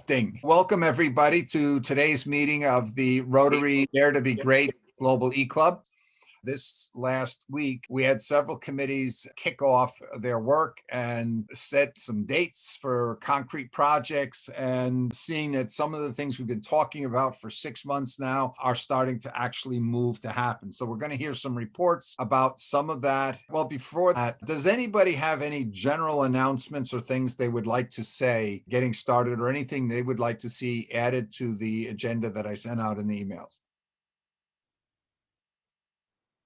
Interrupting. Welcome everybody to today's meeting of the Rotary Dare to Be Great Global EClub. This last week, we had several committees kick off their work and set some dates for concrete projects, and seeing that some of the things we've been talking about for 6 months now are starting to actually move to happen. So we're going to hear some reports about some of that. Well, before that, does anybody have any general announcements or things they would like to say getting started, or anything they would like to see added to the agenda that I sent out in the emails?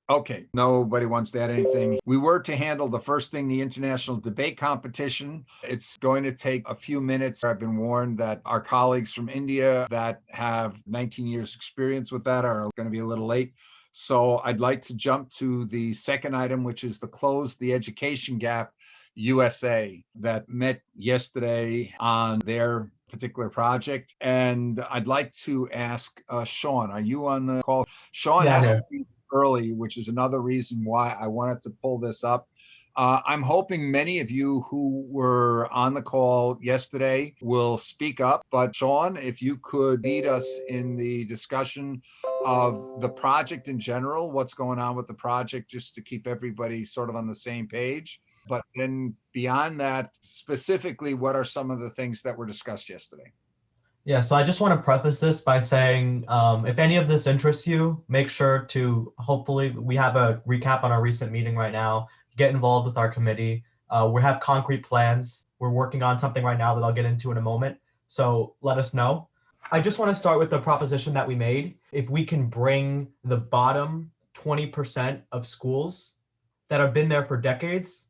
Okay, nobody wants to add anything. We were to handle the first thing, the international debate competition. It's going to take a few minutes. I've been warned that our colleagues from India that have 19 years experience with that are going to be a little late. So I'd like to jump to the second item, which is the Close the Education Gap USA that met yesterday on their particular project. And I'd like to ask Sean, are you on the call? Sean has to be early, which is another reason why I wanted to pull this up. I'm hoping many of you who were on the call yesterday will speak up, but Sean, if you could lead us in the discussion of the project in general, what's going on with the project, just to keep everybody sort of on the same page. But then beyond that, specifically, what are some of the things that were discussed yesterday? Yeah, so I just want to preface this by saying, if any of this interests you, make sure to, hopefully, we have a recap on our recent meeting right now, get involved with our committee. We have concrete plans. We're working on something right now that I'll get into in a moment. So let us know. I just want to start with the proposition that we made. If we can bring the bottom 20% of schools that have been there for decades,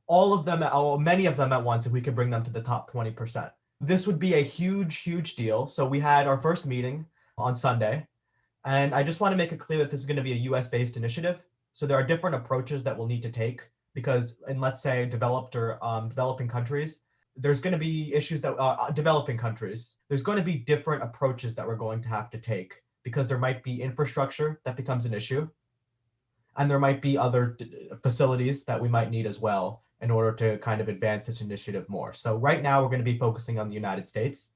all of them, or many of them at once, if we could bring them to the top 20%. This would be a huge, huge deal. So we had our first meeting on Sunday, and I just want to make it clear that this is going to be a US-based initiative. So there are different approaches that we'll need to take, because in, let's say, developed or developing countries, there's going to be issues that developing countries, there's going to be different approaches that we're going to have to take, because there might be infrastructure that becomes an issue, and there might be other facilities that we might need as well in order to kind of advance this initiative more. So right now we're going to be focusing on the United States.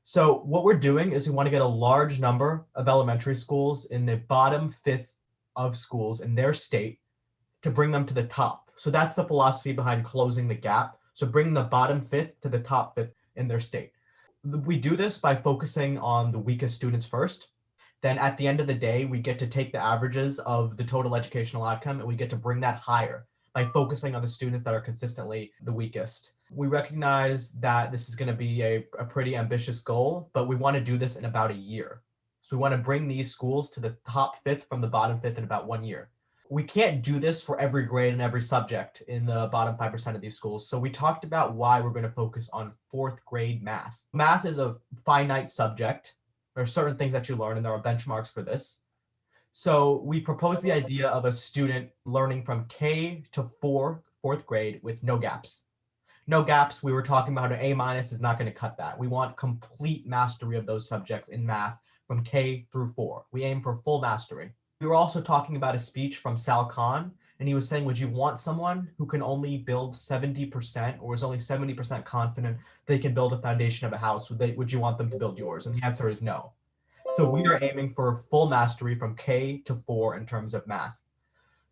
So what we're doing is we want to get a large number of elementary schools in the bottom fifth of schools in their state to bring them to the top. So that's the philosophy behind closing the gap. So bring the bottom fifth to the top fifth in their state. We do this by focusing on the weakest students first. Then at the end of the day, we get to take the averages of the total educational outcome and we get to bring that higher by focusing on the students that are consistently the weakest. We recognize that this is going to be a pretty ambitious goal, but we want to do this in about a year. So we want to bring these schools to the top fifth from the bottom fifth in about 1 year. We can't do this for every grade and every subject in the bottom 5% of these schools. So we talked about why we're going to focus on fourth grade math. Math is a finite subject. There are certain things that you learn, and there are benchmarks for this. So we proposed the idea of a student learning from K to fourth grade with no gaps. No gaps, we were talking about an A- is not going to cut that. We want complete mastery of those subjects in math from K through 4. We aim for full mastery. We were also talking about a speech from Sal Khan, and he was saying, would you want someone who can only build 70% or is only 70% confident they can build a foundation of a house? Would you want them to build yours? And the answer is no. So we are aiming for full mastery from K to 4 in terms of math.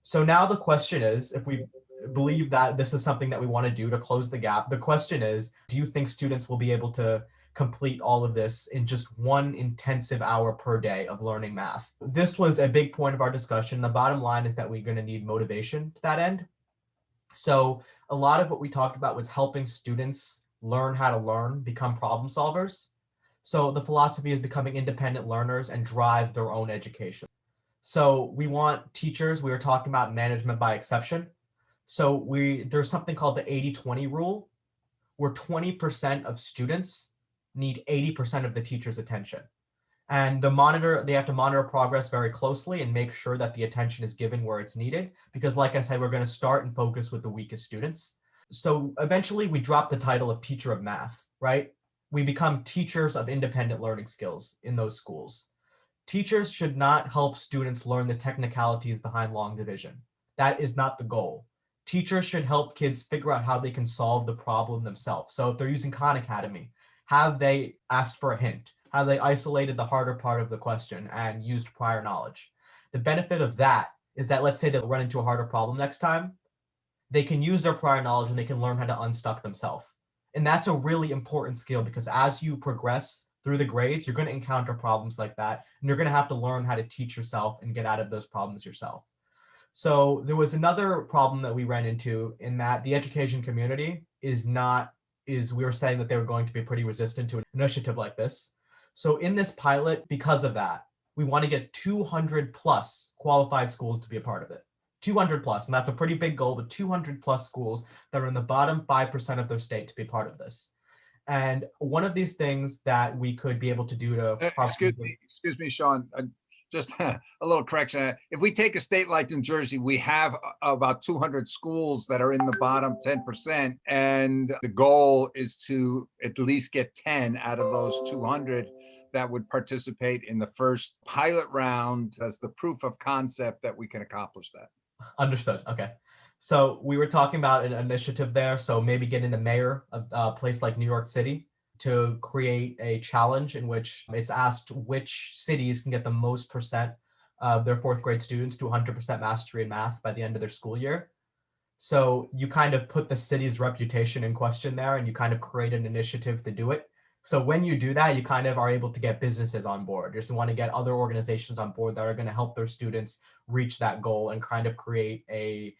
So now the question is, if we believe that this is something that we want to do to close the gap, the question is, do you think students will be able to complete all of this in just one intensive hour per day of learning math? This was a big point of our discussion. The bottom line is that we're going to need motivation to that end. So a lot of what we talked about was helping students learn how to learn, become problem solvers. So the philosophy is becoming independent learners and drive their own education. So we want teachers, we were talking about management by exception. So there's something called the 80-20 rule, where 20% of students need 80% of the teacher's attention. And they have to monitor progress very closely and make sure that the attention is given where it's needed. Because like I said, we're going to start and focus with the weakest students. So eventually we drop the title of teacher of math, right? We become teachers of independent learning skills in those schools. Teachers should not help students learn the technicalities behind long division. That is not the goal. Teachers should help kids figure out how they can solve the problem themselves. So if they're using Khan Academy, Have they asked for a hint? Have they isolated the harder part of the question and used prior knowledge? The benefit of that is that, let's say they'll run into a harder problem next time, they can use their prior knowledge and they can learn how to unstuck themselves. And that's a really important skill, because as you progress through the grades, you're going to encounter problems like that. And you're going to have to learn how to teach yourself and get out of those problems yourself. So there was another problem that we ran into, in that the education community we were saying that they were going to be pretty resistant to an initiative like this. So in this pilot, because of that, we want to get 200 plus qualified schools to be a part of it. 200 plus, and that's a pretty big goal, but 200 plus schools that are in the bottom 5% of their state to be part of this. And one of these things that we could be able to do to excuse me, Sean, just a little correction. If we take a state like New Jersey, we have about 200 schools that are in the bottom 10%. And the goal is to at least get 10 out of those 200 that would participate in the first pilot round as the proof of concept that we can accomplish that. Understood. Okay. So we were talking about an initiative there. So maybe getting the mayor of a place like New York City to create a challenge in which it's asked which cities can get the most percent of their fourth grade students to 100% mastery in math by the end of their school year. So you kind of put the city's reputation in question there, and you kind of create an initiative to do it. So when you do that, you kind of are able to get businesses on board. You just want to get other organizations on board that are going to help their students reach that goal and kind of create a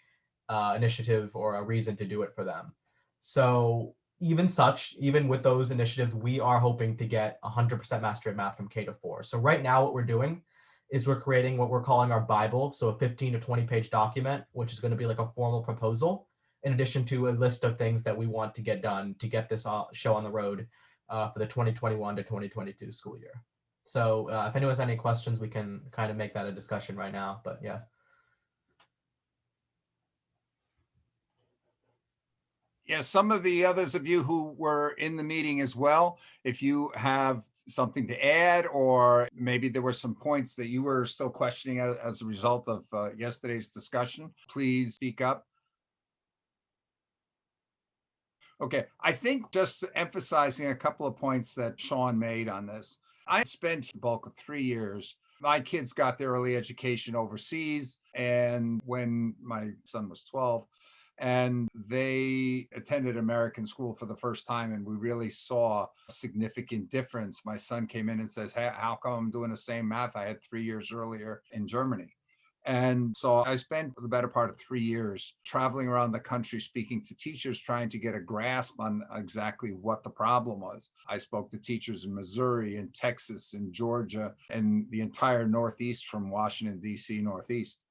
initiative or a reason to do it for them. So even with those initiatives, we are hoping to get 100% mastery of math from K to 4. So right now what we're doing is we're creating what we're calling our Bible. So a 15 to 20 page document, which is going to be like a formal proposal, in addition to a list of things that we want to get done to get this show on the road for the 2021 to 2022 school year. So if anyone has any questions, we can kind of make that a discussion right now, but yeah. Yeah, some of the others of you who were in the meeting as well, if you have something to add, or maybe there were some points that you were still questioning as a result of yesterday's discussion, please speak up. Okay, I think just emphasizing a couple of points that Sean made on this. I spent the bulk of 3 years. My kids got their early education overseas, and when my son was 12, and they attended American school for the first time, and we really saw a significant difference. My son came in and says, "Hey, how come I'm doing the same math I had 3 years earlier in Germany?" And so I spent the better part of 3 years traveling around the country, speaking to teachers, trying to get a grasp on exactly what the problem was. I spoke to teachers in Missouri and Texas and Georgia and the entire Northeast, from Washington, D.C. Northeast.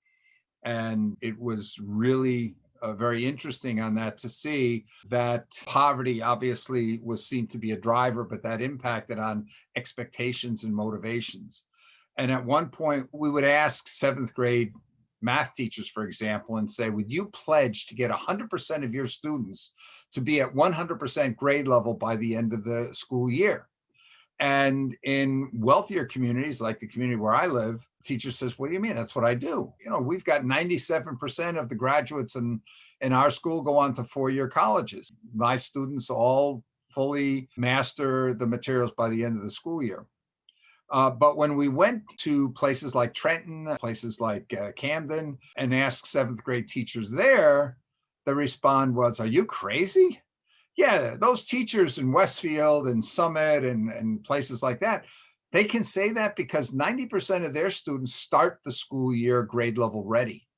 And it was really very interesting on that to see that poverty obviously was seen to be a driver, but that impacted on expectations and motivations. And at one point, we would ask seventh grade math teachers, for example, and say, would you pledge to get 100% of your students to be at 100% grade level by the end of the school year? And in wealthier communities, like the community where I live, teacher says, what do you mean? That's what I do. You know, we've got 97% of the graduates in our school go on to four-year colleges. My students all fully master the materials by the end of the school year. But when we went to places like Trenton, places like Camden, and asked seventh grade teachers there, the response was, are you crazy? Yeah, those teachers in Westfield and Summit and places like that, they can say that because 90% of their students start the school year grade level ready.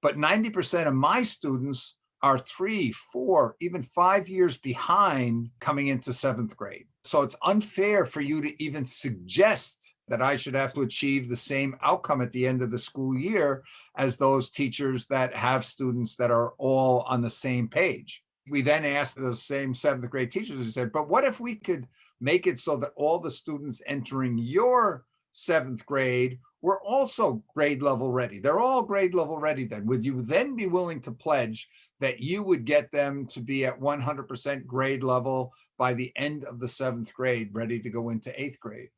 But 90% of my students are 3, 4, even 5 years behind coming into seventh grade. So it's unfair for you to even suggest that I should have to achieve the same outcome at the end of the school year as those teachers that have students that are all on the same page. We then asked those same seventh grade teachers, who said, but what if we could make it so that all the students entering your seventh grade were also grade level ready? They're all grade level ready then. Would you then be willing to pledge that you would get them to be at 100% grade level by the end of the seventh grade, ready to go into eighth grade?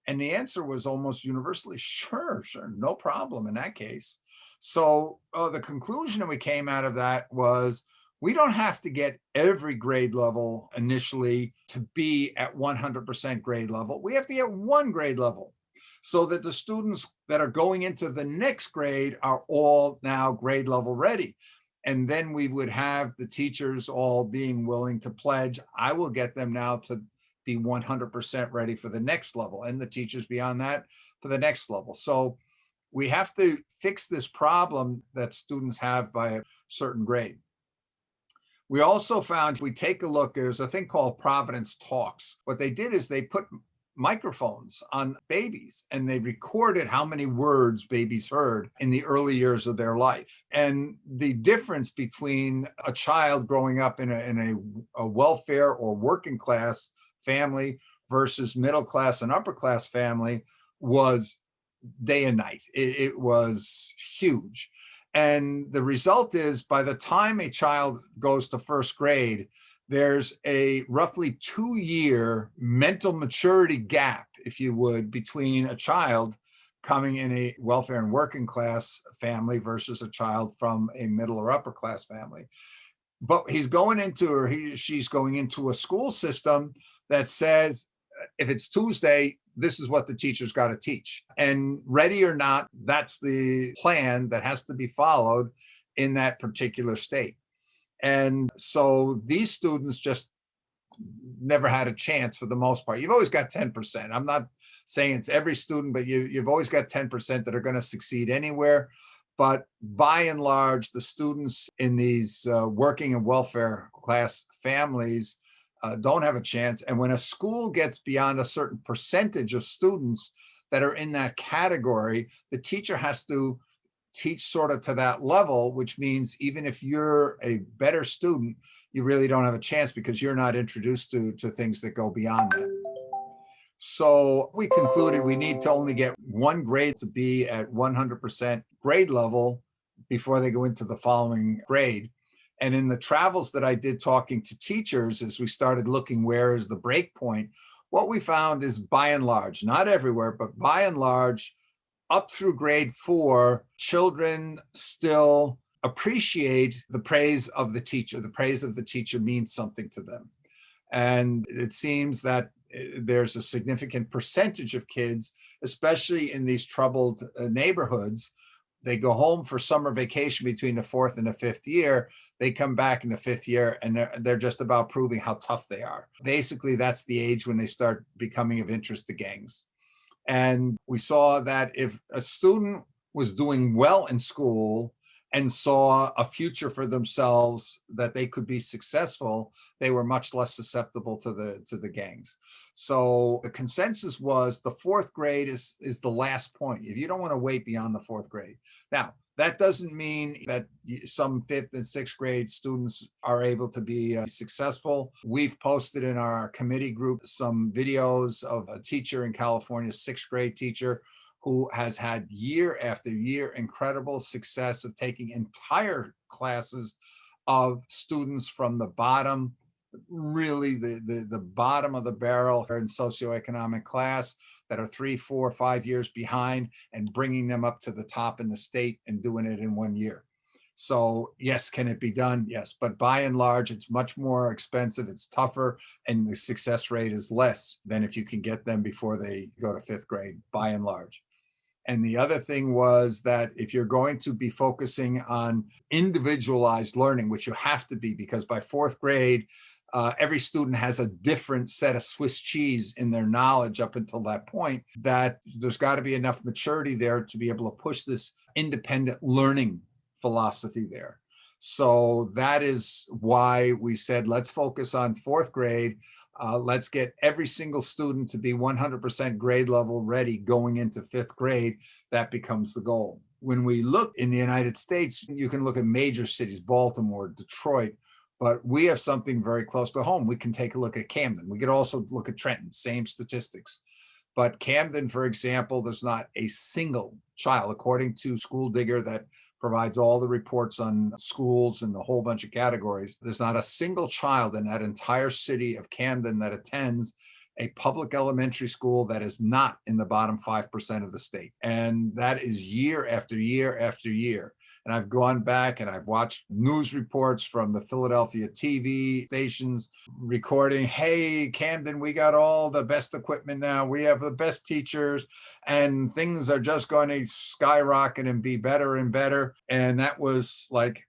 And the answer was almost universally, sure, no problem in that case. So the conclusion that we came out of that was, We don't have to get every grade level initially to be at 100% grade level. We have to get one grade level so that the students that are going into the next grade are all now grade level ready. And then we would have the teachers all being willing to pledge, I will get them now to be 100% ready for the next level, and the teachers beyond that for the next level. So we have to fix this problem that students have by a certain grade. We also found, if we take a look, there's a thing called Providence Talks. What they did is they put microphones on babies and they recorded how many words babies heard in the early years of their life. And the difference between a child growing up in a welfare or working class family versus middle class and upper class family was day and night. It was huge. And the result is, by the time a child goes to first grade, there's a roughly 2-year mental maturity gap, if you would, between a child coming in a welfare and working class family versus a child from a middle or upper class family. But he's going into, or she's going into a school system that says, if it's Tuesday, this is what the teacher's got to teach. And ready or not, that's the plan that has to be followed in that particular state. And so these students just never had a chance for the most part. You've always got 10%. I'm not saying it's every student, but you've always got 10% that are going to succeed anywhere. But by and large, the students in these working and welfare class families don't have a chance. And when a school gets beyond a certain percentage of students that are in that category, the teacher has to teach sort of to that level, which means even if you're a better student, you really don't have a chance because you're not introduced to things that go beyond that. So we concluded we need to only get one grade to be at 100% grade level before they go into the following grade. And in the travels that I did talking to teachers, as we started looking where is the break point, what we found is, by and large, not everywhere, but by and large, up through grade 4, children still appreciate the praise of the teacher. The praise of the teacher means something to them. And it seems that there's a significant percentage of kids, especially in these troubled neighborhoods. They go home for summer vacation between the 4th and the 5th year. They come back in the 5th year and they're just about proving how tough they are. Basically, that's the age when they start becoming of interest to gangs. And we saw that if a student was doing well in school and saw a future for themselves, that they could be successful, they were much less susceptible to the gangs. So the consensus was the 4th grade is the last point. If you don't want to wait beyond the 4th grade. Now, that doesn't mean that some 5th and 6th grade students are able to be successful. We've posted in our committee group some videos of a teacher in California, 6th grade teacher, who has had year after year incredible success of taking entire classes of students from the bottom, really the bottom of the barrel in socioeconomic class that are 3, 4, 5 years behind, and bringing them up to the top in the state and doing it in 1 year. So yes, can it be done? Yes, but by and large, it's much more expensive, it's tougher, and the success rate is less than if you can get them before they go to 5th grade, by and large. And the other thing was that if you're going to be focusing on individualized learning, which you have to be, because by 4th grade, every student has a different set of Swiss cheese in their knowledge up until that point, that there's got to be enough maturity there to be able to push this independent learning philosophy there. So that is why we said, let's focus on 4th grade. Let's get every single student to be 100% grade level ready going into 5th grade. That becomes the goal. When we look in the United States, you can look at major cities, Baltimore, Detroit, but we have something very close to home. We can take a look at Camden. We could also look at Trenton, same statistics. But Camden, for example, there's not a single child, according to School Digger, that provides all the reports on schools and a whole bunch of categories. There's not a single child in that entire city of Camden that attends a public elementary school that is not in the bottom 5% of the state. And that is year after year after year. And I've gone back and I've watched news reports from the Philadelphia TV stations recording, hey, Camden, we got all the best equipment now. We have the best teachers and things are just going to skyrocket and be better and better. And that was like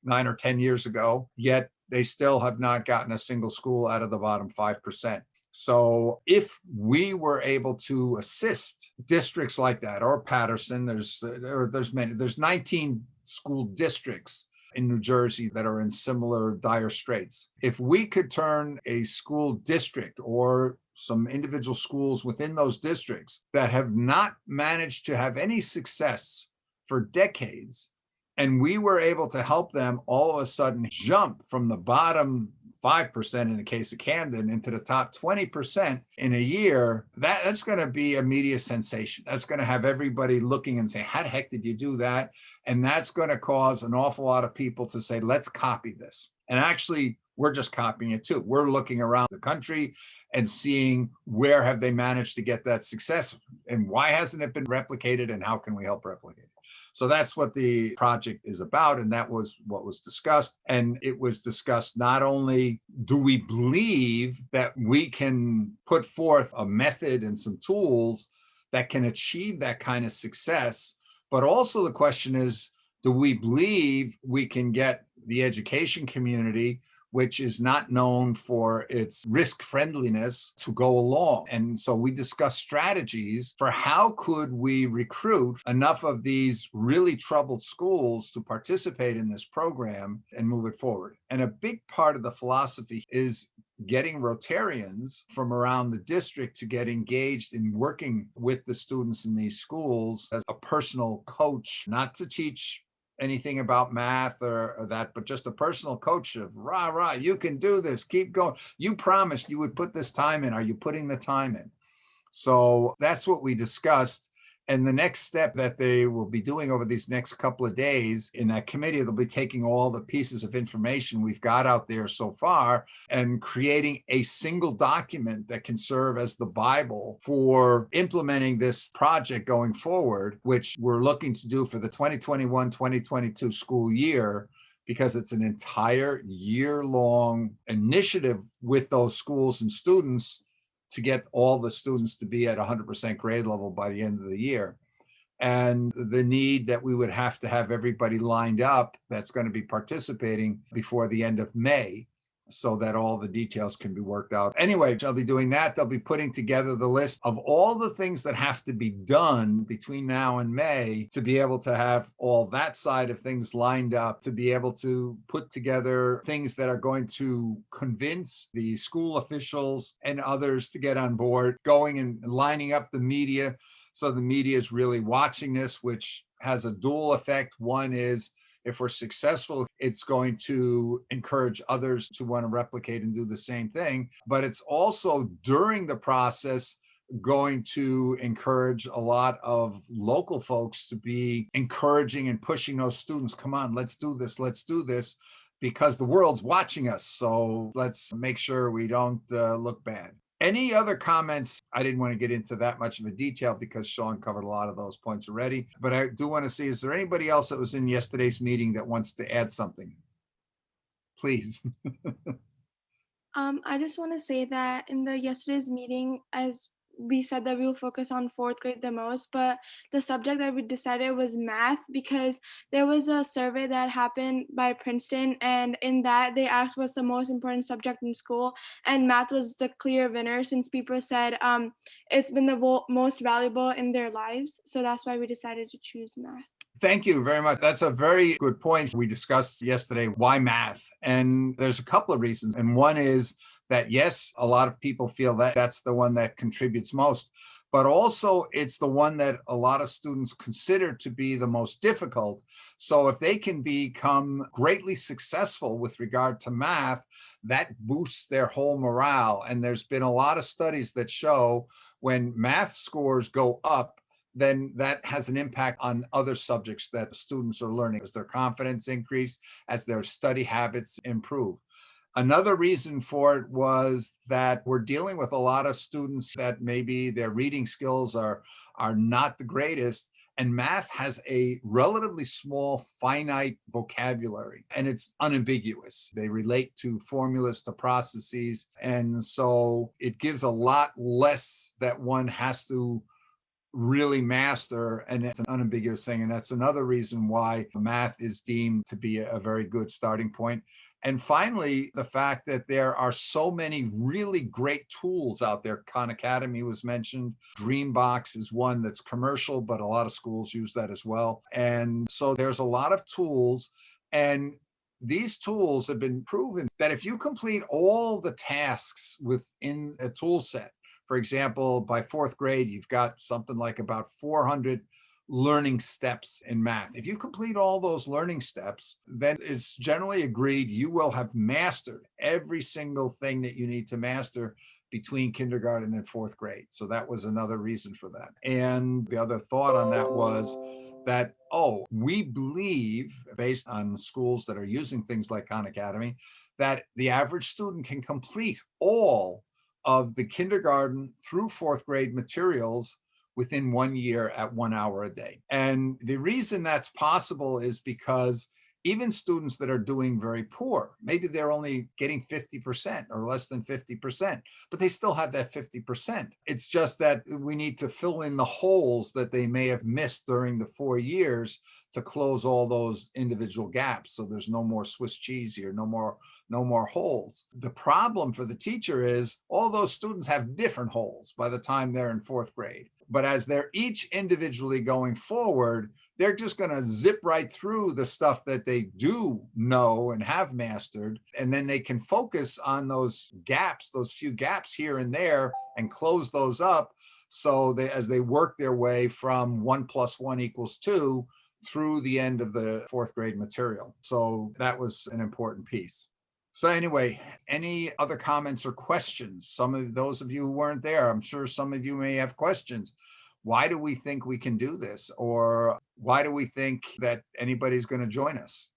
9 or 10 years ago, yet they still have not gotten a single school out of the bottom 5%. So if we were able to assist districts like that, or Patterson, there's 19 school districts in New Jersey that are in similar dire straits. If we could turn a school district or some individual schools within those districts that have not managed to have any success for decades, and we were able to help them all of a sudden jump from the bottom 5% in the case of Camden into the top 20% in a year, that's going to be a media sensation. That's going to have everybody looking and saying, how the heck did you do that? And that's going to cause an awful lot of people to say, let's copy this. And actually, we're just copying it too. We're looking around the country and seeing where have they managed to get that success and why hasn't it been replicated and how can we help replicate it? So that's what the project is about. And that was what was discussed. And it was discussed not only do we believe that we can put forth a method and some tools that can achieve that kind of success, but also the question is, do we believe we can get the education community, which is not known for its risk friendliness, to go along? And so we discussed strategies for how could we recruit enough of these really troubled schools to participate in this program and move it forward. And a big part of the philosophy is getting Rotarians from around the district to get engaged in working with the students in these schools as a personal coach, not to teach anything about math or that, but just a personal coach of rah, you can do this, keep going. You promised you would put this time in. Are you putting the time in? So that's what we discussed. And the next step that they will be doing over these next couple of days in that committee, they'll be taking all the pieces of information we've got out there so far and creating a single document that can serve as the Bible for implementing this project going forward, which we're looking to do for the 2021-2022 school year, because it's an entire year-long initiative with those schools and students to get all the students to be at 100% grade level by the end of the year. And the need that we would have to have everybody lined up that's going to be participating before the end of May, so that all the details can be worked out. Anyway, they'll be doing that. They'll be putting together the list of all the things that have to be done between now and May to be able to have all that side of things lined up, to be able to put together things that are going to convince the school officials and others to get on board, going and lining up the media. So the media is really watching this, which has a dual effect. One is, if we're successful, it's going to encourage others to want to replicate and do the same thing. But it's also, during the process, going to encourage a lot of local folks to be encouraging and pushing those students. Come on, let's do this, because the world's watching us. So let's make sure we don't look bad. Any other comments? I didn't want to get into that much of a detail because Sean covered a lot of those points already, but I do want to see, is there anybody else that was in yesterday's meeting that wants to add something? Please. I just want to say that in the yesterday's meeting, as we said that we will focus on fourth grade the most, but the subject that we decided was math, because there was a survey that happened by Princeton, and in that they asked what's the most important subject in school, and math was the clear winner, since people said it's been the most valuable in their lives. So that's why we decided to choose math. Thank you very much. That's a very good point. We discussed yesterday why math, and there's a couple of reasons. And one is that, yes, a lot of people feel that that's the one that contributes most, but also it's the one that a lot of students consider to be the most difficult. So if they can become greatly successful with regard to math, that boosts their whole morale. And there's been a lot of studies that show when math scores go up, then that has an impact on other subjects that students are learning as their confidence increase, as their study habits improve. Another reason for it was that we're dealing with a lot of students that maybe their reading skills are not the greatest, And math has a relatively small, finite vocabulary, and it's unambiguous. They relate to formulas, to processes. And so it gives a lot less that one has to really master, and it's an unambiguous thing. And that's another reason why math is deemed to be a very good starting point. And finally, the fact that there are so many really great tools out there. Khan Academy was mentioned. Dreambox is one that's commercial, but a lot of schools use that as well. And so there's a lot of tools. And these tools have been proven that if you complete all the tasks within a tool set, for example, by fourth grade, you've got something like about 400 learning steps in math. If you complete all those learning steps, then it's generally agreed you will have mastered every single thing that you need to master between kindergarten and fourth grade. So that was another reason for that. And the other thought on that was that, we believe, based on schools that are using things like Khan Academy, that the average student can complete all of the kindergarten through fourth grade materials within 1 year at 1 hour a day. And the reason that's possible is because even students that are doing very poor, maybe they're only getting 50% or less than 50%, but they still have that 50%. It's just that we need to fill in the holes that they may have missed during the 4 years to close all those individual gaps. So there's no more Swiss cheese here, no more holes. The problem for the teacher is all those students have different holes by the time they're in fourth grade. But as they're each individually going forward, they're just going to zip right through the stuff that they do know and have mastered. And then they can focus on those gaps, those few gaps here and there, and close those up. So as they work their way from 1 + 1 = 2 through the end of the fourth grade material. So that was an important piece. So anyway, any other comments or questions? Some of those of you who weren't there, I'm sure some of you may have questions. Why do we think we can do this? Or why do we think that anybody's going to join us?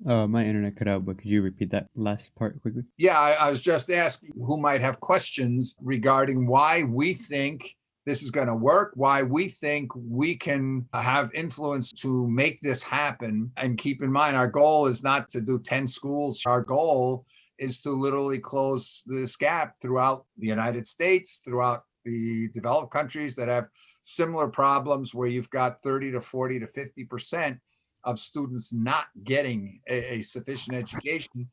My internet cut out, but could you repeat that last part quickly? Yeah, I was just asking who might have questions regarding why we think this is going to work, why we think we can have influence to make this happen. And keep in mind, our goal is not to do 10 schools. Our goal is to literally close this gap throughout the United States, throughout the developed countries that have similar problems where you've got 30 to 40 to 50% of students not getting a sufficient education.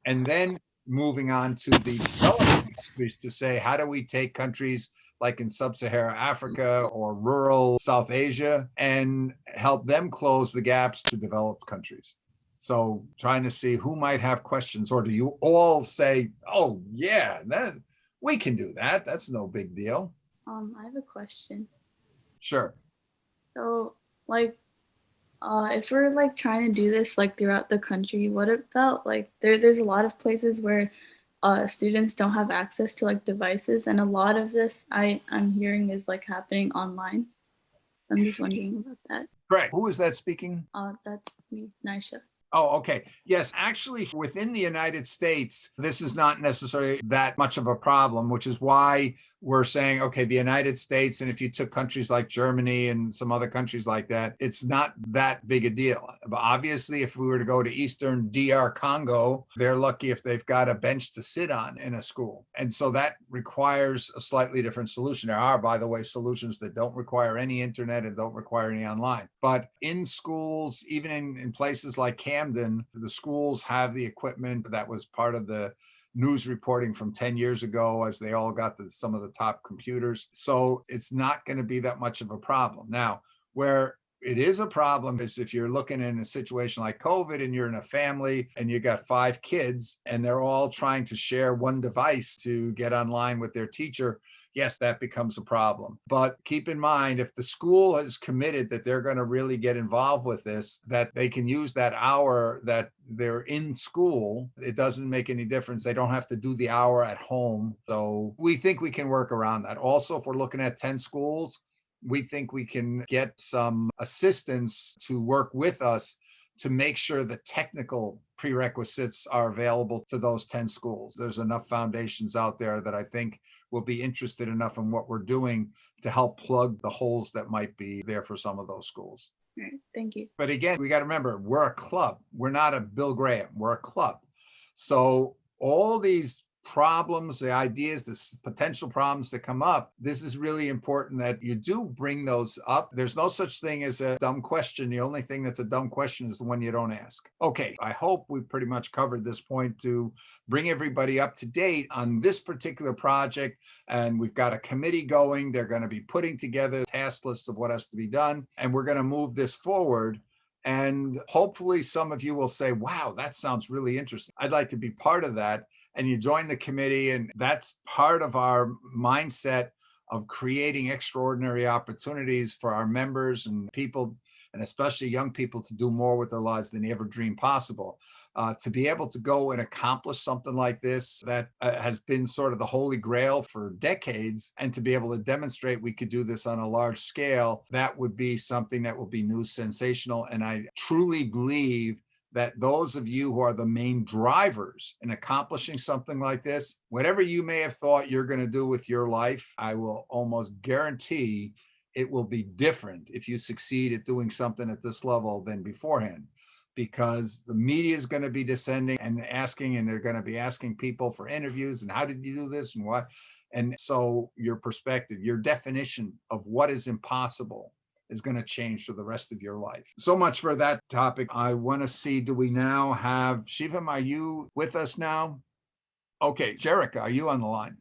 And then moving on to the developing countries to say, how do we take countries like in sub-Saharan Africa or rural South Asia and help them close the gaps to developed countries? So trying to see who might have questions, or do you all say, oh yeah, we can do that. That's no big deal. I have a question. Sure. So if we're trying to do this throughout the country, what about there's a lot of places where students don't have access to devices, and a lot of this I'm hearing is happening online. I'm just wondering about that. Correct. Who is that speaking? That's me, Nisha. Oh, okay. Yes, actually, within the United States, this is not necessarily that much of a problem, which is why we're saying, okay, the United States, and if you took countries like Germany and some other countries like that, it's not that big a deal. But obviously, if we were to go to Eastern DR Congo, they're lucky if they've got a bench to sit on in a school. And so that requires a slightly different solution. There are, by the way, solutions that don't require any internet and don't require any online. But in schools, even in places like Camden, the schools have the equipment that was part of the news reporting from 10 years ago, as they all got some of the top computers. So it's not going to be that much of a problem. Now, where it is a problem is if you're looking in a situation like COVID and you're in a family and you got 5 kids and they're all trying to share one device to get online with their teacher. Yes, that becomes a problem. But keep in mind, if the school is committed that they're going to really get involved with this, that they can use that hour that they're in school, it doesn't make any difference. They don't have to do the hour at home. So we think we can work around that. Also, if we're looking at 10 schools, we think we can get some assistance to work with us to make sure the technical prerequisites are available to those 10 schools. There's enough foundations out there that I think will be interested enough in what we're doing to help plug the holes that might be there for some of those schools. All right, thank you. But again, we got to remember, we're a club. We're not a Bill Graham. We're a club. So all these problems, the ideas, the potential problems that come up, this is really important that you do bring those up. There's no such thing as a dumb question. The only thing that's a dumb question is the one you don't ask. Okay, I hope we've pretty much covered this point to bring everybody up to date on this particular project. And we've got a committee going. They're going to be putting together task lists of what has to be done. And we're going to move this forward. And hopefully some of you will say, wow, that sounds really interesting. I'd like to be part of that. And you join the committee, and that's part of our mindset of creating extraordinary opportunities for our members and people, and especially young people, to do more with their lives than they ever dreamed possible. To be able to go and accomplish something like this that has been sort of the holy grail for decades, and to be able to demonstrate we could do this on a large scale, that would be something that will be new, sensational. And I truly believe that those of you who are the main drivers in accomplishing something like this, whatever you may have thought you're going to do with your life, I will almost guarantee it will be different if you succeed at doing something at this level than beforehand, because the media is going to be descending and asking, and they're going to be asking people for interviews and how did you do this and what? And so your perspective, your definition of what is impossible is going to change for the rest of your life. So much for that topic. I want to see, do we now have, Shivam, are you with us now? Okay, Jerica, are you on the line?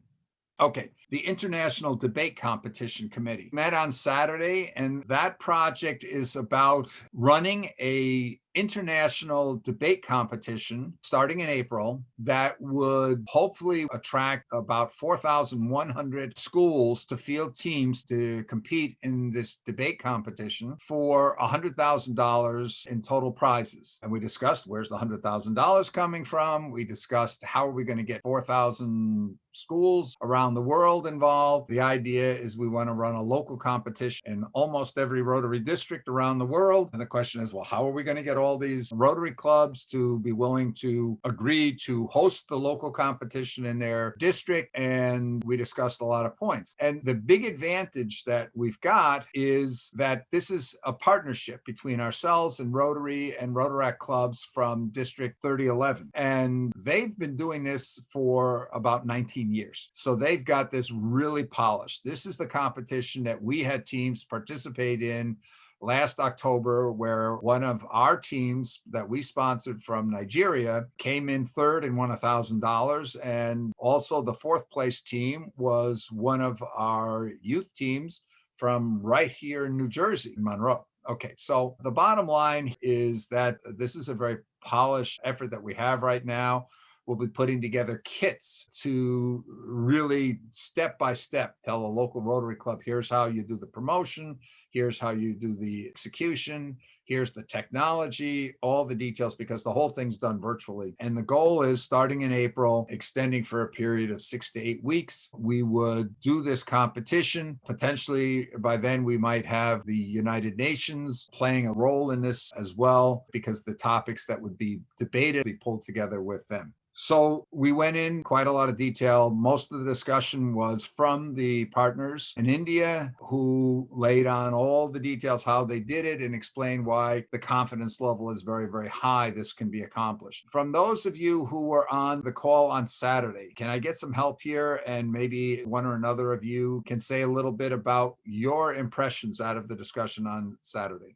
Okay, the International Debate Competition Committee met on Saturday, and that project is about running a international debate competition starting in April that would hopefully attract about 4,100 schools to field teams to compete in this debate competition for $100,000 in total prizes. And we discussed, where's the $100,000 coming from? We discussed, how are we going to get 4,000 schools around the world involved? The idea is we want to run a local competition in almost every Rotary district around the world. And the question is, well, how are we going to get all these Rotary clubs to be willing to agree to host the local competition in their district? And we discussed a lot of points. And the big advantage that we've got is that this is a partnership between ourselves and Rotary and Rotaract clubs from District 3011. And they've been doing this for about 19 years. So they've got this really polished. This is the competition that we had teams participate in last October, where one of our teams that we sponsored from Nigeria came in third and won $1,000. And also the fourth place team was one of our youth teams from right here in New Jersey, in Monroe. Okay, so the bottom line is that this is a very polished effort that we have right now. We'll be putting together kits to really step by step tell a local Rotary club, here's how you do the promotion, here's how you do the execution, here's the technology, all the details, because the whole thing's done virtually. And the goal is, starting in April, extending for a period of 6 to 8 weeks, we would do this competition. Potentially by then we might have the United Nations playing a role in this as well, because the topics that would be debated be pulled together with them. So we went in quite a lot of detail. Most of the discussion was from the partners in India, who laid on all the details, how they did it, and explained why the confidence level is very, very high this can be accomplished. From those of you who were on the call on Saturday, can I get some help here? And maybe one or another of you can say a little bit about your impressions out of the discussion on Saturday.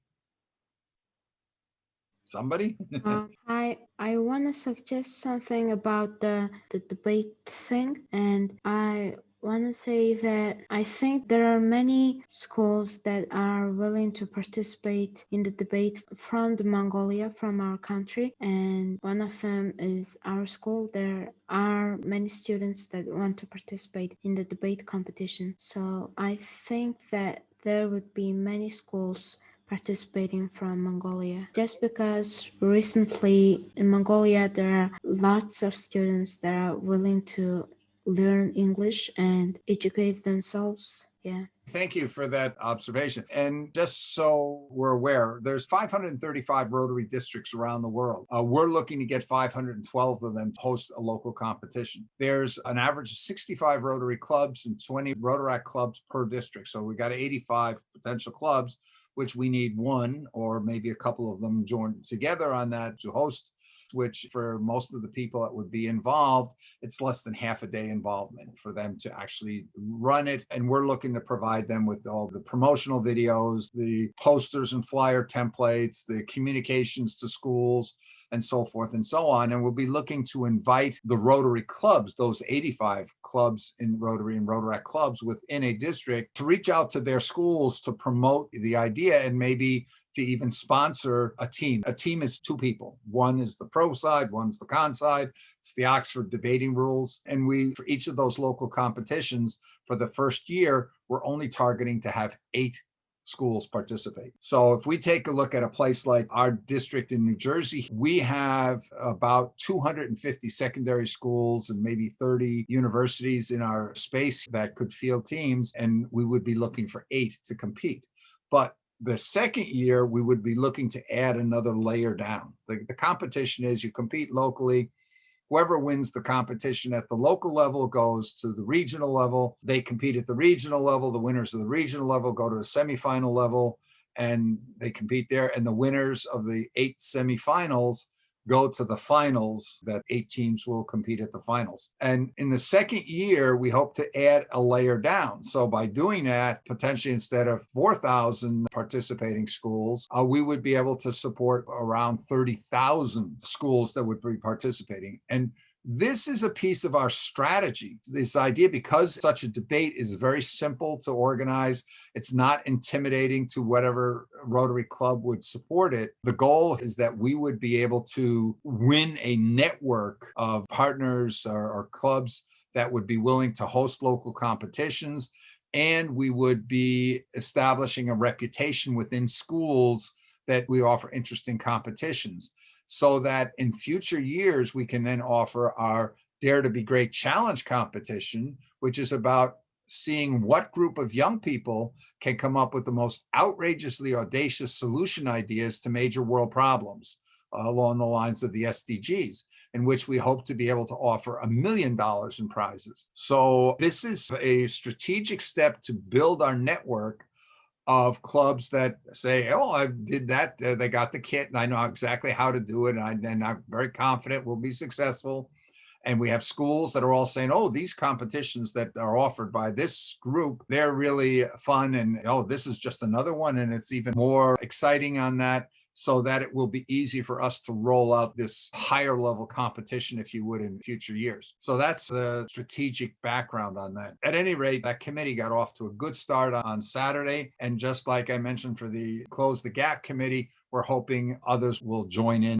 Somebody? I want to suggest something about the debate thing, and I want to say that I think there are many schools that are willing to participate in the debate from Mongolia, from our country, and one of them is our school. There are many students that want to participate in the debate competition. So I think that there would be many schools participating from Mongolia, just because recently in Mongolia there are lots of students that are willing to learn English and educate themselves. Yeah. Thank you for that observation. And just so we're aware, there's 535 Rotary districts around the world. We're looking to get 512 of them to host a local competition. There's an average of 65 Rotary clubs and 20 Rotaract clubs per district. So we got 85 potential clubs, which we need one or maybe a couple of them joined together on that to host, which for most of the people that would be involved, it's less than half a day involvement for them to actually run it. And we're looking to provide them with all the promotional videos, the posters and flyer templates, the communications to schools, and so forth and so on. And we'll be looking to invite the Rotary clubs, those 85 clubs in Rotary and Rotaract clubs within a district, to reach out to their schools to promote the idea and maybe to even sponsor a team. A team is two people. One is the pro side, one's the con side. It's the Oxford debating rules. And we, for each of those local competitions, for the first year, we're only targeting to have 8 schools participate. So if we take a look at a place like our district in New Jersey, we have about 250 secondary schools and maybe 30 universities in our space that could field teams, and we would be looking for 8 to compete. But the second year, we would be looking to add another layer down. The competition is you compete locally. Whoever wins the competition at the local level goes to the regional level. They compete at the regional level. The winners of the regional level go to a semifinal level and they compete there. And the winners of the 8 semifinals go to the finals, that 8 teams will compete at the finals. And in the second year, we hope to add a layer down. So by doing that, potentially instead of 4,000 participating schools, we would be able to support around 30,000 schools that would be participating. And this is a piece of our strategy. This idea, because such a debate is very simple to organize, it's not intimidating to whatever Rotary Club would support it. The goal is that we would be able to win a network of partners or clubs that would be willing to host local competitions. And we would be establishing a reputation within schools that we offer interesting competitions, so that in future years, we can then offer our Dare to Be Great Challenge competition, which is about seeing what group of young people can come up with the most outrageously audacious solution ideas to major world problems along the lines of the SDGs, in which we hope to be able to offer $1 million in prizes. So this is a strategic step to build our network of clubs that say, oh, I did that. They got the kit and I know exactly how to do it. And I'm very confident we'll be successful. And we have schools that are all saying, oh, these competitions that are offered by this group, they're really fun. And oh, this is just another one. And it's even more exciting on that, so that it will be easy for us to roll out this higher level competition, if you would, in future years. So that's the strategic background on that. At any rate, that committee got off to a good start on Saturday. And just like I mentioned for the Close the Gap committee, we're hoping others will join in.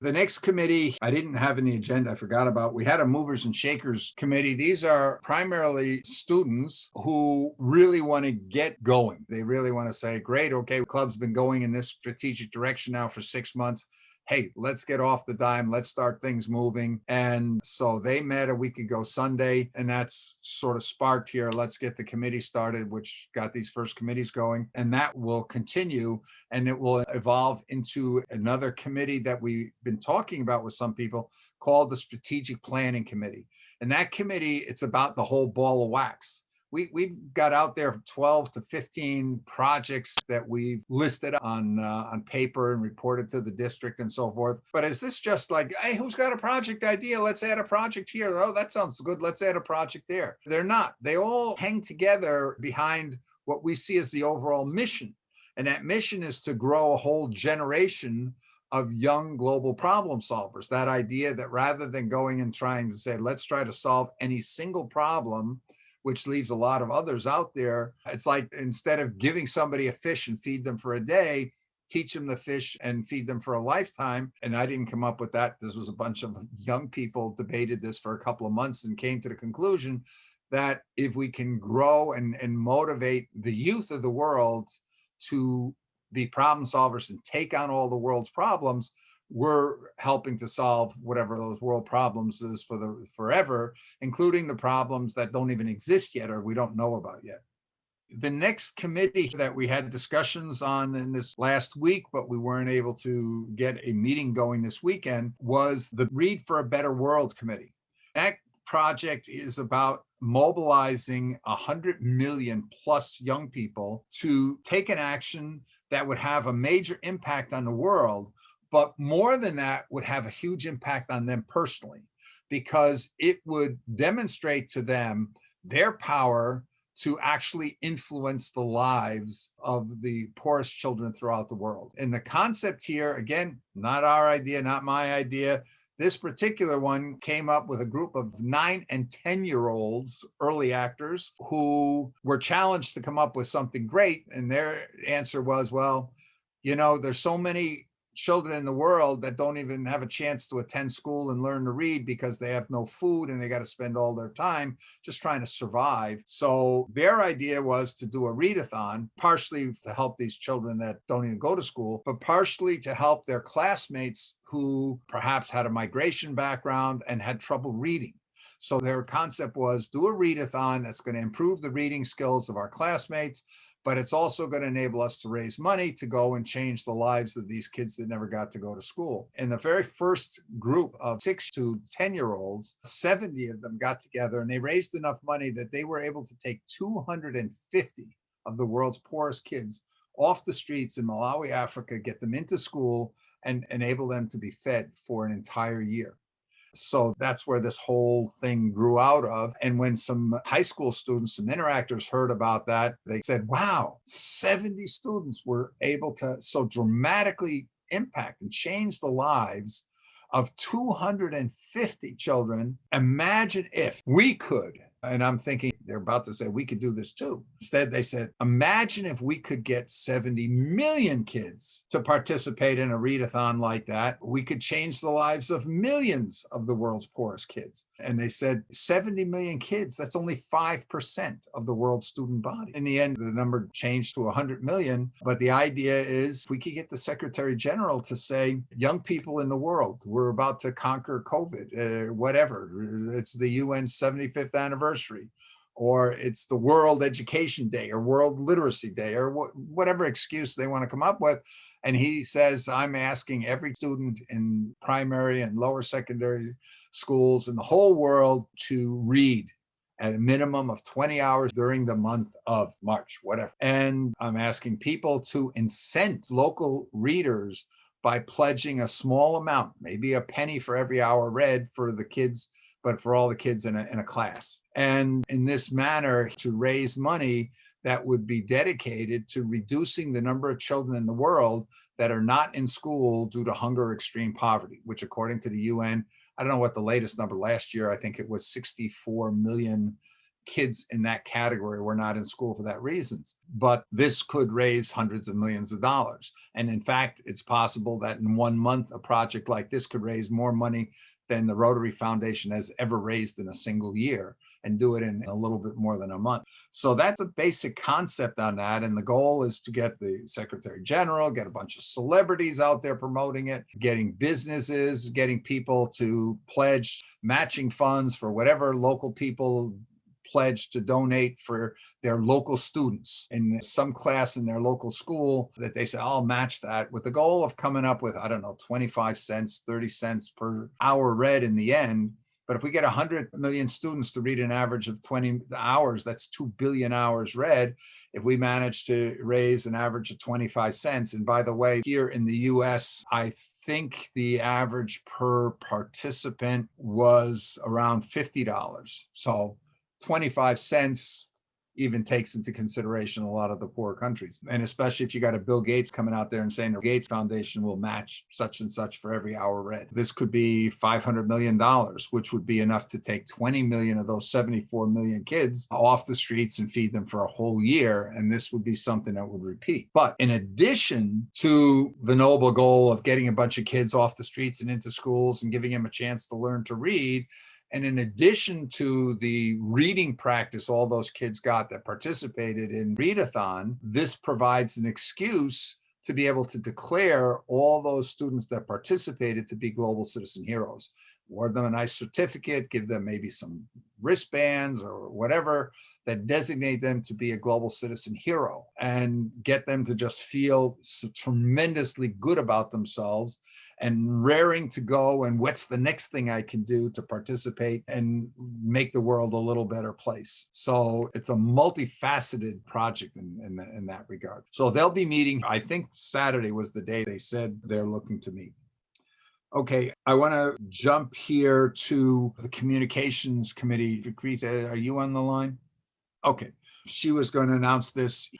The next committee I didn't have in the agenda, I forgot about. We had a movers and shakers committee. These are primarily students who really want to get going. They really want to say, great, okay, club's been going in this strategic direction now for 6 months. Hey, let's get off the dime. Let's start things moving. And so they met a week ago Sunday, and that's sort of sparked here. Let's get the committee started, which got these first committees going. And that will continue, and it will evolve into another committee that we've been talking about with some people called the Strategic Planning Committee. And that committee, it's about the whole ball of wax. We've got out there 12 to 15 projects that we've listed on paper and reported to the district and so forth. But is this just like, hey, who's got a project idea? Let's add a project here. Oh, that sounds good. Let's add a project there. They're not. They all hang together behind what we see as the overall mission. And that mission is to grow a whole generation of young global problem solvers. That idea that rather than going and trying to say, let's try to solve any single problem, which leaves a lot of others out there. It's like, instead of giving somebody a fish and feed them for a day, teach them the fish and feed them for a lifetime. And I didn't come up with that. This was a bunch of young people debated this for a couple of months and came to the conclusion that if we can grow and motivate the youth of the world to be problem solvers and take on all the world's problems, we're helping to solve whatever those world problems is for the forever, including the problems that don't even exist yet or we don't know about yet. The next committee that we had discussions on in this last week, but we weren't able to get a meeting going this weekend, was the Read for a Better World Committee. That project is about mobilizing 100 million plus young people to take an action that would have a major impact on the world, but more than that, would have a huge impact on them personally, because it would demonstrate to them their power to actually influence the lives of the poorest children throughout the world. And the concept here, again, not our idea, not my idea. This particular one came up with a group of 9 and 10-year-olds, early actors, who were challenged to come up with something great. And their answer was, well, there's so many children in the world that don't even have a chance to attend school and learn to read because they have no food and they got to spend all their time just trying to survive. So their idea was to do a readathon, partially to help these children that don't even go to school, but partially to help their classmates who perhaps had a migration background and had trouble reading. So their concept was do a readathon that's going to improve the reading skills of our classmates, but it's also going to enable us to raise money to go and change the lives of these kids that never got to go to school. In the very first group of 6 to 10-year-olds, 70 of them got together and they raised enough money that they were able to take 250 of the world's poorest kids off the streets in Malawi, Africa, get them into school and enable them to be fed for an entire year. So that's where this whole thing grew out of. And when some high school students, some interactors heard about that, they said, wow, 70 students were able to so dramatically impact and change the lives of 250 children. Imagine if we could. And I'm thinking they're about to say we could do this too. Instead, they said, imagine if we could get 70 million kids to participate in a readathon like that. We could change the lives of millions of the world's poorest kids. And they said 70 million kids, that's only 5% of the world's student body. In the end, the number changed to 100 million. But the idea is if we could get the Secretary General to say, young people in the world, we're about to conquer COVID, whatever. It's the UN's 75th anniversary. Or it's the World Education Day or World Literacy Day or whatever excuse they want to come up with. And he says, I'm asking every student in primary and lower secondary schools in the whole world to read at a minimum of 20 hours during the month of March, whatever. And I'm asking people to incent local readers by pledging a small amount, maybe a penny for every hour read for the kids, but for all the kids in a class. And in this manner, to raise money that would be dedicated to reducing the number of children in the world that are not in school due to hunger or extreme poverty, which according to the UN, I don't know what the latest number last year, I think it was 64 million kids in that category were not in school for that reasons. But this could raise hundreds of millions of dollars. And in fact, it's possible that in 1 month, a project like this could raise more money than the Rotary Foundation has ever raised in a single year, and do it in a little bit more than a month. So that's a basic concept on that. And the goal is to get the Secretary General, get a bunch of celebrities out there promoting it, getting businesses, getting people to pledge matching funds for whatever local people pledge to donate for their local students in some class in their local school, that they say, I'll match that, with the goal of coming up with, 25 cents, 30 cents per hour read in the end. But if we get 100 million students to read an average of 20 hours, that's 2 billion hours read. If we manage to raise an average of 25 cents, and by the way, here in the US, I think the average per participant was around $50. So 25 cents even takes into consideration a lot of the poor countries. And especially if you got a Bill Gates coming out there and saying the Gates Foundation will match such and such for every hour read. This could be $500 million, which would be enough to take 20 million of those 74 million kids off the streets and feed them for a whole year. And this would be something that would repeat. But in addition to the noble goal of getting a bunch of kids off the streets and into schools and giving them a chance to learn to read, and in addition to the reading practice all those kids got that participated in Readathon, this provides an excuse to be able to declare all those students that participated to be global citizen heroes. Award them a nice certificate, give them maybe some wristbands or whatever that designate them to be a global citizen hero, and get them to just feel so tremendously good about themselves and raring to go. And what's the next thing I can do to participate and make the world a little better place? So it's a multifaceted project in that regard. So they'll be meeting, I think Saturday was the day they said they're looking to meet. Okay, I want to jump here to the communications committee. Vikrita, are you on the line? Okay, she was going to announce this.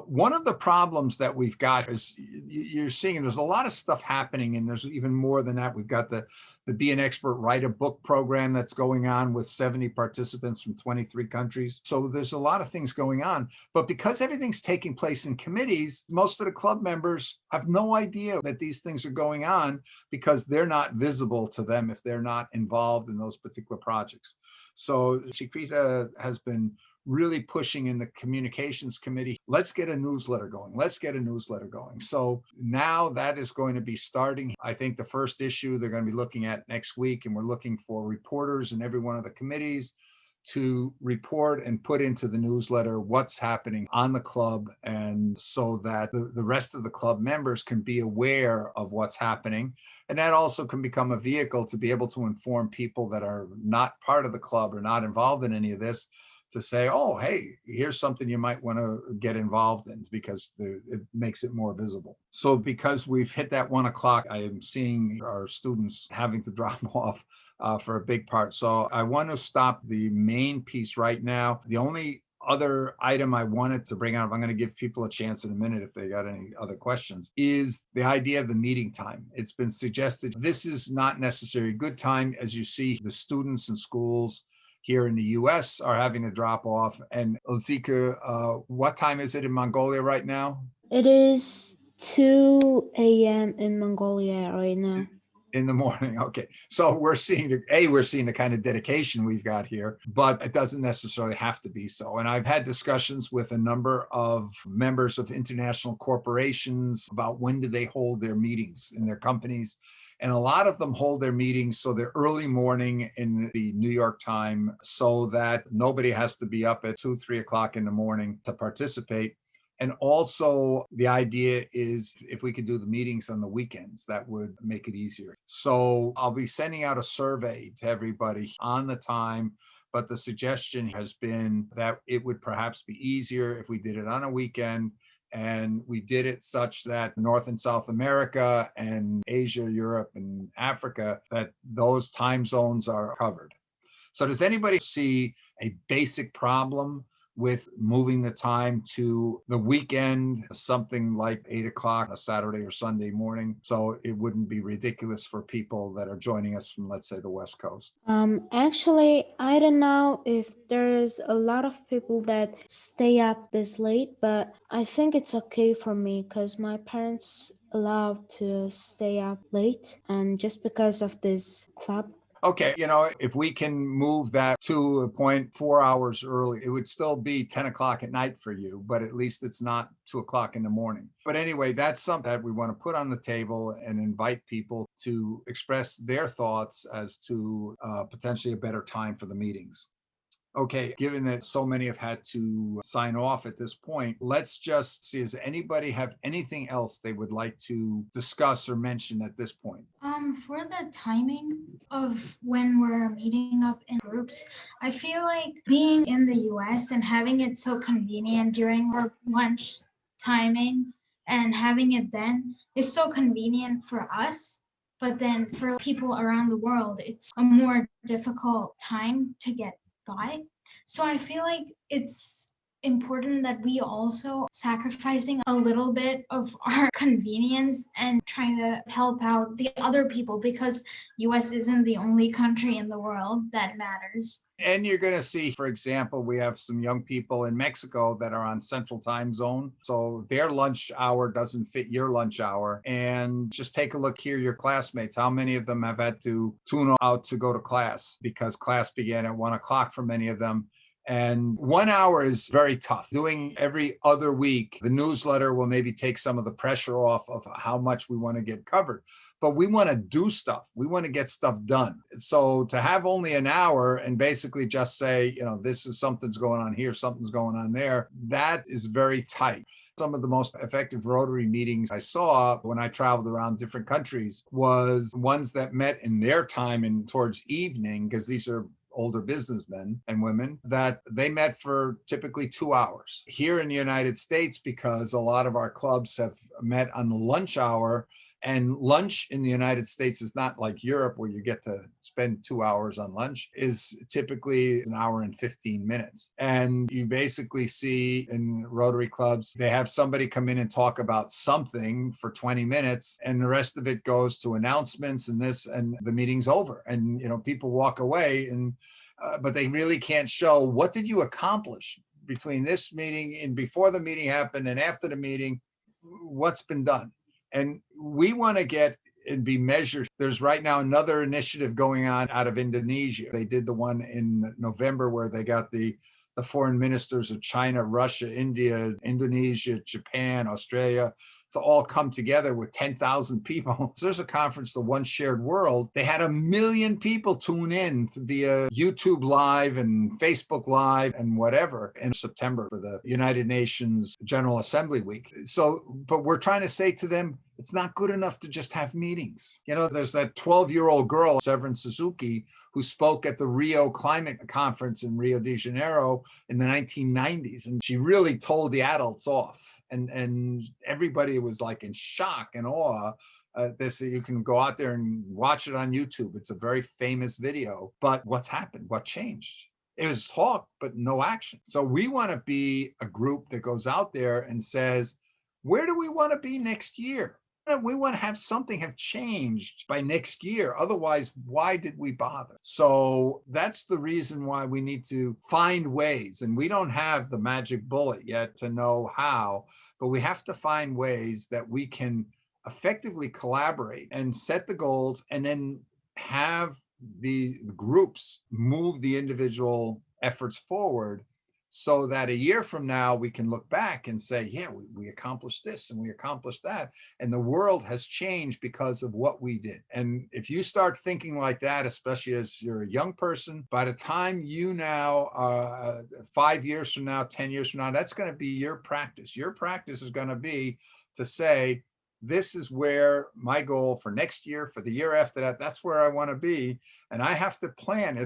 One of the problems that we've got is you're seeing there's a lot of stuff happening, and there's even more than that. We've got the Be an Expert, Write a Book program that's going on with 70 participants from 23 countries. So there's a lot of things going on. But because everything's taking place in committees, most of the club members have no idea that these things are going on because they're not visible to them if they're not involved in those particular projects. So Shikrita has been really pushing in the communications committee. Let's get a newsletter going. Let's get a newsletter going. So now that is going to be starting. I think the first issue they're going to be looking at next week, and we're looking for reporters in every one of the committees to report and put into the newsletter what's happening on the club, and so that the rest of the club members can be aware of what's happening. And that also can become a vehicle to be able to inform people that are not part of the club or not involved in any of this, to say, oh, hey, here's something you might want to get involved in, because it makes it more visible. So because we've hit that 1 o'clock, I am seeing our students having to drop off for a big part. So I want to stop the main piece right now. The only other item I wanted to bring up, I'm going to give people a chance in a minute if they got any other questions, is the idea of the meeting time. It's been suggested this is not necessarily a good time. As you see, the students in schools here in the US are having to drop off. And Ilzika, what time is it in Mongolia right now? It is 2 a.m. in Mongolia right now. In the morning. Okay. So we're seeing the kind of dedication we've got here, but it doesn't necessarily have to be so. And I've had discussions with a number of members of international corporations about when do they hold their meetings in their companies. And a lot of them hold their meetings so they're early morning in the New York time, so that nobody has to be up at 2, 3 o'clock in the morning to participate. And also the idea is if we could do the meetings on the weekends, that would make it easier. So I'll be sending out a survey to everybody on the time, but the suggestion has been that it would perhaps be easier if we did it on a weekend, and we did it such that North and South America and Asia, Europe, and Africa, that those time zones are covered. So does anybody see a basic problem with moving the time to the weekend, something like 8 o'clock, a Saturday or Sunday morning, so it wouldn't be ridiculous for people that are joining us from, let's say, the West Coast? Actually, I don't know if there's a lot of people that stay up this late, but I think it's okay for me because my parents allow to stay up late, just because of this club. Okay, if we can move that to a point 4 hours early, it would still be 10 o'clock at night for you, but at least it's not 2 o'clock in the morning. But anyway, that's something that we want to put on the table and invite people to express their thoughts as to potentially a better time for the meetings. Okay, given that so many have had to sign off at this point, let's just see, does anybody have anything else they would like to discuss or mention at this point? For the timing of when we're meeting up in groups, I feel like being in the US and having it so convenient during our lunch timing and having it then is so convenient for us. But then for people around the world, it's a more difficult time to get by. So I feel like it's important that we also sacrificing a little bit of our convenience and trying to help out the other people, because US isn't the only country in the world that matters. And you're going to see, for example, we have some young people in Mexico that are on Central Time Zone. So their lunch hour doesn't fit your lunch hour. And just take a look here, your classmates, how many of them have had to tune out to go to class because class began at 1 o'clock for many of them. And 1 hour is very tough. Doing every other week, the newsletter will maybe take some of the pressure off of how much we want to get covered. But we want to do stuff. We want to get stuff done. So to have only an hour and basically just say, this is something's going on here, something's going on there, that is very tight. Some of the most effective Rotary meetings I saw when I traveled around different countries was ones that met in their time and towards evening, because these are older businessmen and women, that they met for typically 2 hours. Here in the United States, because a lot of our clubs have met on the lunch hour, and lunch in the United States is not like Europe where you get to spend 2 hours on lunch, is typically an hour and 15 minutes. And you basically see in Rotary clubs, they have somebody come in and talk about something for 20 minutes, and the rest of it goes to announcements and this, and the meeting's over. And, people walk away, and but they really can't show, what did you accomplish between this meeting and before the meeting happened and after the meeting, what's been done? And we want to get and be measured. There's right now another initiative going on out of Indonesia. They did the one in November where they got the foreign ministers of China, Russia, India, Indonesia, Japan, Australia, to all come together with 10,000 people. So there's a conference, the One Shared World. They had 1 million people tune in via YouTube Live and Facebook Live and whatever in September for the United Nations General Assembly Week. So, but we're trying to say to them, it's not good enough to just have meetings. There's that 12-year-old girl, Severin Suzuki, who spoke at the Rio Climate Conference in Rio de Janeiro in the 1990s. And she really told the adults off. And everybody was like in shock and awe. You can go out there and watch it on YouTube. It's a very famous video. But what's happened? What changed? It was talk, but no action. So we want to be a group that goes out there and says, where do we want to be next year? We want to have something have changed by next year. Otherwise, why did we bother? So that's the reason why we need to find ways. And we don't have the magic bullet yet to know how, but we have to find ways that we can effectively collaborate and set the goals, and then have the groups move the individual efforts forward, so that a year from now, we can look back and say, yeah, we accomplished this and we accomplished that. And the world has changed because of what we did. And if you start thinking like that, especially as you're a young person, by the time you now, 5 years from now, 10 years from now, that's going to be your practice. Your practice is going to be to say, this is where my goal for next year, for the year after that, that's where I want to be. And I have to plan.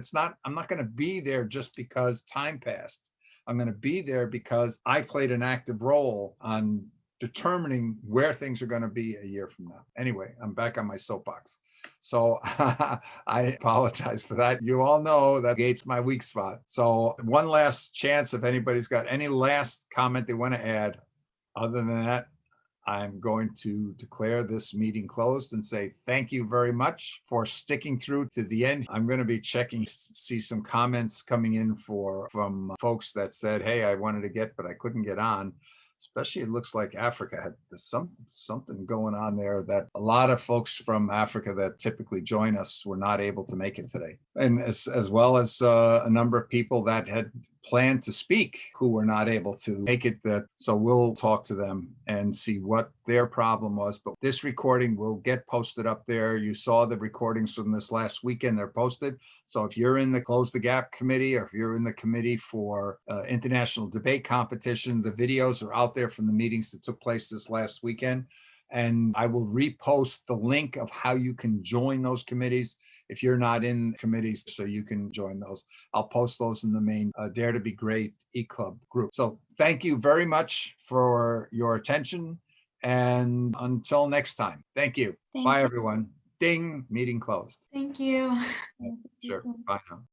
I'm not going to be there just because time passed. I'm going to be there because I played an active role on determining where things are going to be a year from now. Anyway, I'm back on my soapbox. So I apologize for that. You all know that gate's my weak spot. So one last chance, if anybody's got any last comment they want to add. Other than that, I'm going to declare this meeting closed and say thank you very much for sticking through to the end. I'm going to be checking, see some comments coming in from folks that said, hey, I wanted to get, but I couldn't get on. Especially it looks like Africa had something going on there, that a lot of folks from Africa that typically join us were not able to make it today. And as well as a number of people that had planned to speak who were not able to make it. So we'll talk to them and see what their problem was. But this recording will get posted up there. You saw the recordings from this last weekend, they're posted. So if you're in the Close the Gap committee, or if you're in the committee for international debate competition, the videos are out there from the meetings that took place this last weekend. And I will repost the link of how you can join those committees if you're not in committees, so you can join those. I'll post those in the main Dare to Be Great EClub group. So thank you very much for your attention. And until next time, thank you. Bye, everyone. Ding, meeting closed. Thank you. Sure. Bye now.